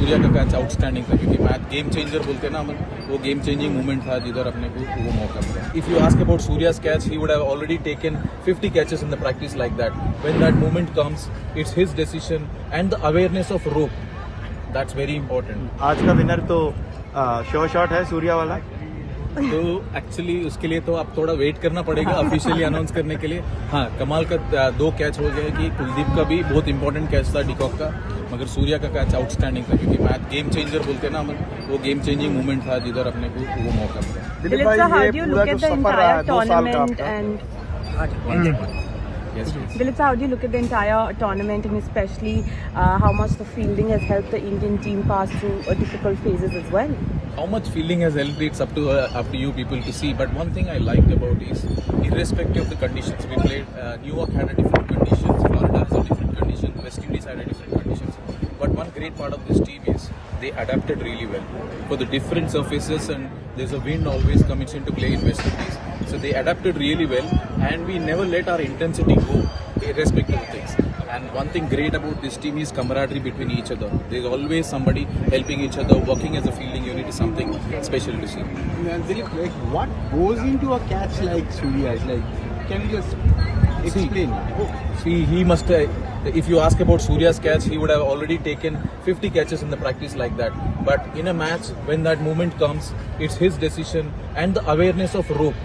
सूर्या का catch outstanding था, क्योंकि मैच गेम चेंजर बोलते हैं ना हम, वो गेम चेंजिंग मूवमेंट था जिधर अपने को वो मौका मिला. If you ask about Surya's catch, he would have already taken 50 catches in the practice like that. When that moment comes, it's his decision and the awareness of rope. That's very important. आज का winner तो sure shot है सूर्या वाला. तो actually उसके लिए तो आप थोड़ा वेट करना पड़ेगा ऑफिशियली अनाउंस करने के लिए. हाँ, कमाल का 2 कैच हो गए कि कुलदीप का भी बहुत इंपॉर्टेंट कैच था डिकॉक का, मगर सूर्या का कैच आउटस्टैंडिंग था, क्योंकि मैच गेम चेंजर बोलते हैं ना हम, वो गेम चेंजिंग मूवमेंट था जिधर अपने को वो मौका मिला. Dilip sir, how do you look at the entire tournament and Yes, please. Dilip sir, how do you look at the entire tournament and especially how much the fielding has helped the Indian team pass through difficult phases as well? How much fielding has helped, it's up to you people to see. But one thing I liked about is, irrespective of the conditions we played, New York had a different conditions, Florida has a different condition, West Indies had a different conditions. But one great part of this team is they adapted really well for the different surfaces, and there's a wind always comes into play in West Indies. So they adapted really well, and we never let our intensity go, irrespective of things. And one thing great about this team is camaraderie between each other. There's always somebody helping each other, working as a fielding unit is something special to see. Dilip, like, what goes into a catch like Surya's? Like, can you just explain? See, he must. If you ask about Surya's catch, he would have already taken 50 catches in the practice like that. But in a match, when that moment comes, it's his decision and the awareness of rope.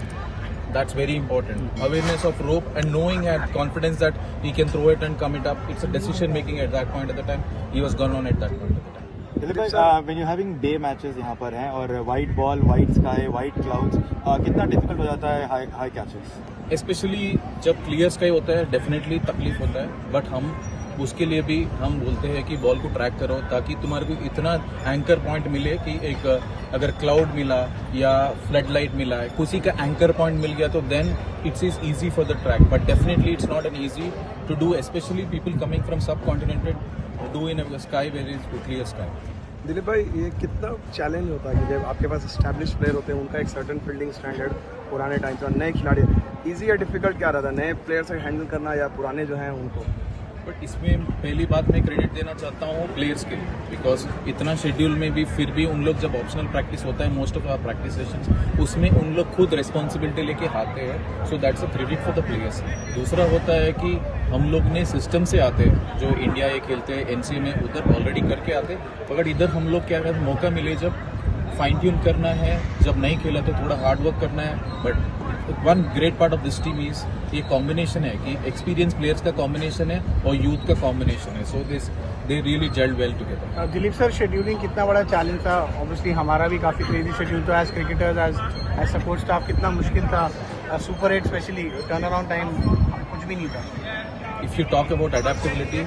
That's very important. Awareness of rope and knowing and confidence that he can throw it and come it up. It's a decision making at that point at the time. He was gone on at that point at the time. Dilip भाई, when you having day matches यहाँ पर हैं और white ball, white sky, white clouds, कितना difficult हो जाता है high catches? Specially जब क्लियर स्काई होता है, डेफिनेटली तकलीफ होता है. बट हम उसके लिए भी हम बोलते हैं कि बॉल को ट्रैक करो, ताकि तुम्हारे को इतना एंकर पॉइंट मिले कि एक अगर क्लाउड मिला या फ्लड लाइट मिला है, किसी का एंकर पॉइंट मिल गया, तो then it's is easy for the track. But definitely it's not an easy to do, specially people coming from sub continent do in a sky where is clear sky. Dilip bhai, ये कितना challenge होता है कि जब आपके पास एस्टैब्लिश प्लेयर होते हैं, उनका एक सर्टन फील्डिंग स्टैंडर्ड पुराने टाइम से, नए खिलाड़ी, ईजी या डिफिकल्ट क्या रहता है नए प्लेयर से हैंडल करना या पुराने जो हैं उनको? बट इसमें पहली बात मैं क्रेडिट देना चाहता हूँ प्लेयर्स के, बिकॉज इतना शेड्यूल में भी फिर भी उन लोग जब ऑप्शनल प्रैक्टिस होता है, most of our practice sessions, उसमें उन लोग खुद रिस्पॉन्सिबिलिटी लेके आते हैं. So that's a credit for the players. दूसरा होता है कि हम लोग ने सिस्टम से आते हैं, जो इंडिया ये खेलते हैं एनसीए में, उधर ऑलरेडी करके आते. मगर इधर हम लोग क्या कहते हैं, मौका मिले जब फाइन ट्यून करना है, जब नहीं खेला तो थोड़ा हार्ड वर्क करना है. But one great part of this team is ये कॉम्बिनेशन है कि एक्सपीरियंस प्लेयर्स का कॉम्बिनेशन है और यूथ का कॉम्बिनेशन है. So this they really gelled well together. Dilip sir, scheduling कितना बड़ा चैलेंज था? ऑब्वियसली हमारा भी काफ़ी क्रेजी शेड्यूल था as cricketers, as support staff. कितना मुश्किल था? Super 8 specially turn around time कुछ भी नहीं था. If you talk about adaptability,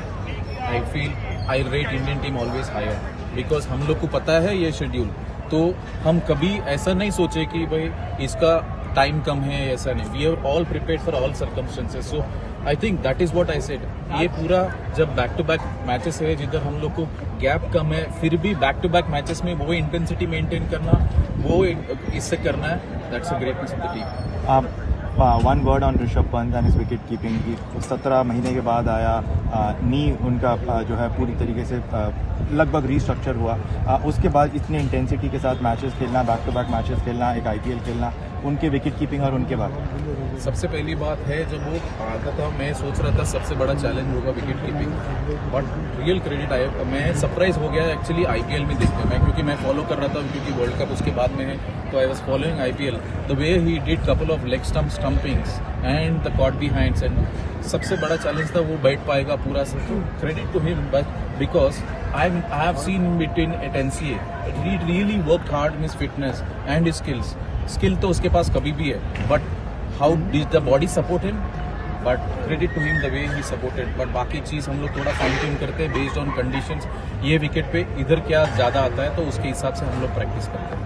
I feel I rate Indian team always higher, because हम लोग को पता है ये शेड्यूल, तो हम कभी ऐसा नहीं सोचे कि भाई इसका टाइम कम है, ऐसा नहीं. We are all prepared for all circumstances. So I think that is what I said. ये पूरा जब बैक टू बैक मैचेस है जिधर हम लोग को गैप कम है, फिर भी बैक टू बैक मैचेस में वो इंटेंसिटी मेंटेन करना, वो इससे करना है, that's a greatness of the team. One word on Rishabh Pant and his wicket keeping. 17 महीने के बाद आया, नी उनका जो है पूरी तरीके से लगभग रीस्ट्रक्चर हुआ. उसके बाद इतनी इंटेंसिटी के साथ मैचेस खेलना, बैक टू बैक मैचेस खेलना, एक आईपीएल खेलना, उनके विकेट कीपिंग और उनके बाद सबसे पहली बात है, जब वो आता था मैं सोच रहा था सबसे बड़ा चैलेंज होगा wicket keeping. But real credit आया, मैं सरप्राइज हो गया एक्चुअली आईपीएल में देखते मैं, क्योंकि मैं फॉलो कर रहा था, क्योंकि वर्ल्ड कप उसके बाद में है, तो I was following IPL. The way he did couple of leg stump stumpings and the caught behinds, and सबसे बड़ा चैलेंज था वो बैठ पाएगा पूरा. Credit to him, but because I have seen him between at NCA. He really worked hard in his fitness and his skills. Skill तो उसके पास कभी भी है, but how did the body support him? But credit to him the way he supported. But बाकी चीज़ हम लोग थोड़ा fine tune करते हैं based on conditions. ये विकेट पे इधर क्या ज़्यादा आता है, तो उसके हिसाब से हम लोग प्रैक्टिस करते हैं.